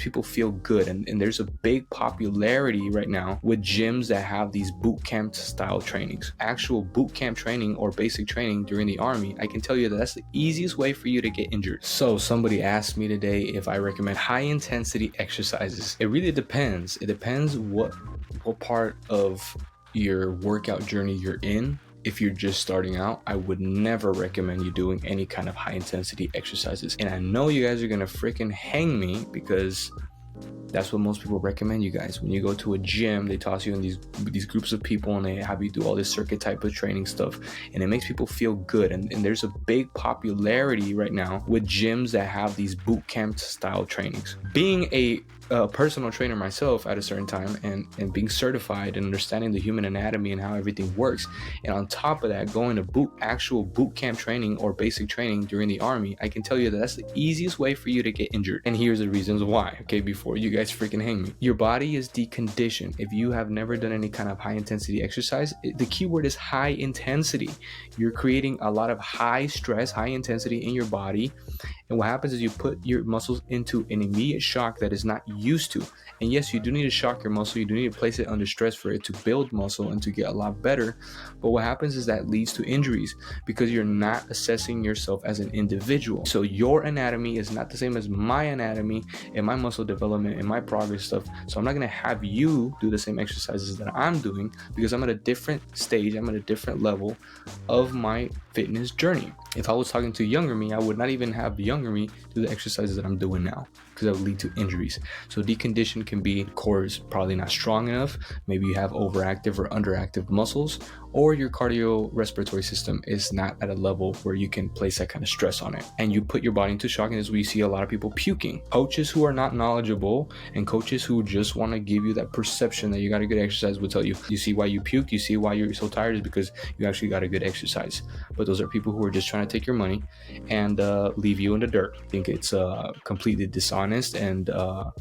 people feel good, and there's a big popularity right now with gyms that have these boot camp style trainings. Actual boot camp training or basic training during the army, I can tell you that that's the easiest way for you to get injured. So somebody asked me today if I recommend high intensity exercises. It really depends. It depends what part of your workout journey you're in. If you're just starting out, I would never recommend you doing any kind of high intensity exercises. And I know you guys are gonna freaking hang me because that's what most people recommend you guys. When you go to a gym, they toss you in these groups of people and they have you do all this circuit type of training stuff, and it makes people feel good. And there's a big popularity right now with gyms that have these boot camp style trainings. Being a personal trainer myself at a certain time, and being certified and understanding the human anatomy and how everything works, and on top of that going to actual boot camp training or basic training during the army, I can tell you that that's the easiest way for you to get injured. And here's the reasons why, okay, before you guys freaking hang me. Your body is deconditioned. If you have never done any kind of high intensity exercise, the key word is high intensity. You're creating a lot of high stress, high intensity in your body, and what happens is you put your muscles into an immediate shock that is not used to. And yes, you do need to shock your muscle. You do need to place it under stress for it to build muscle and to get a lot better. But what happens is that leads to injuries because you're not assessing yourself as an individual. So your anatomy is not the same as my anatomy and my muscle development and my progress stuff. So I'm not going to have you do the same exercises that I'm doing because I'm at a different stage. I'm at a different level of my fitness journey. If I was talking to younger me, I would not even have the younger me do the exercises that I'm doing now because that would lead to injuries. So decondition can be core is probably not strong enough. Maybe you have overactive or underactive muscles, or your cardiorespiratory system is not at a level where you can place that kind of stress on it. And you put your body into shock, and this is where you see a lot of people puking. Coaches who are not knowledgeable and coaches who just want to give you that perception that you got a good exercise will tell you, you see why you puke, you see why you're so tired is because you actually got a good exercise. But those are people who are just trying to take your money and leave you in the dirt. I think it's completely dishonest, and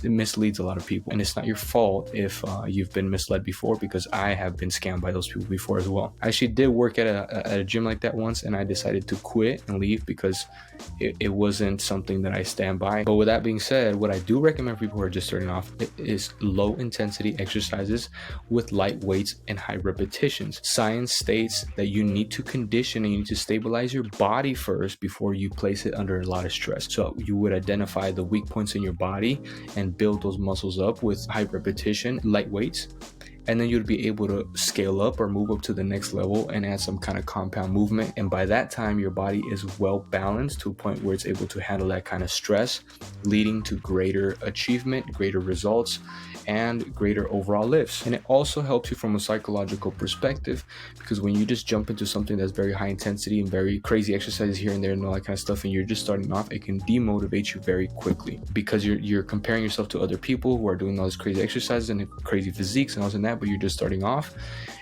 it misleads a lot of people. And it's not your fault if you've been misled before, because I have been scammed by those people before as well. I actually did work at a gym like that once, and I decided to quit and leave because it wasn't something that I stand by. But with that being said, what I do recommend for people who are just starting off is low intensity exercises with light weights and high repetitions. Science states that you need to condition and you need to stabilize your body first before you place it under a lot of stress. So you would identify the weak points in your body and build those muscles up with high repetition, light weights. And then you'd be able to scale up or move up to the next level and add some kind of compound movement. And by that time, your body is well balanced to a point where it's able to handle that kind of stress, leading to greater achievement, greater results, and greater overall lifts. And it also helps you from a psychological perspective, because when you just jump into something that's very high intensity and very crazy exercises here and there and all that kind of stuff, and you're just starting off, it can demotivate you very quickly because you're comparing yourself to other people who are doing all these crazy exercises and crazy physiques and all that, but you're just starting off.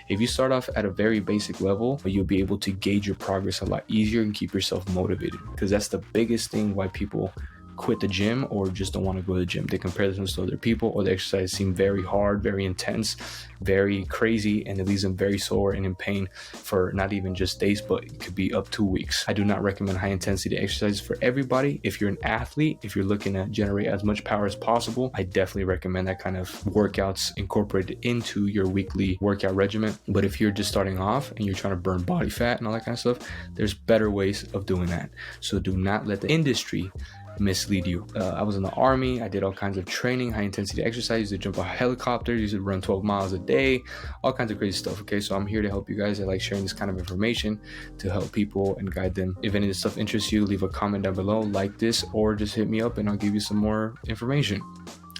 If you start off at a very basic level, you'll be able to gauge your progress a lot easier and keep yourself motivated, because that's the biggest thing why people quit the gym or just don't want to go to the gym. They compare themselves to other people, or the exercise seems very hard, very intense, very crazy, and it leaves them very sore and in pain for not even just days, but it could be up to weeks. I do not recommend high intensity exercises for everybody. If you're an athlete, if you're looking to generate as much power as possible, I definitely recommend that kind of workouts incorporated into your weekly workout regimen. But if you're just starting off and you're trying to burn body fat and all that kind of stuff, there's better ways of doing that. So do not let the industry mislead you. I was in the army. I did all kinds of training, high intensity exercise. Used to jump off helicopters, used to run 12 miles a day, all kinds of crazy stuff. Okay, so I'm here to help you guys. I like sharing this kind of information to help people and guide them. If any of this stuff interests you, leave a comment down below, like this, or just hit me up and I'll give you some more information.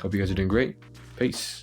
Hope you guys are doing great. Peace.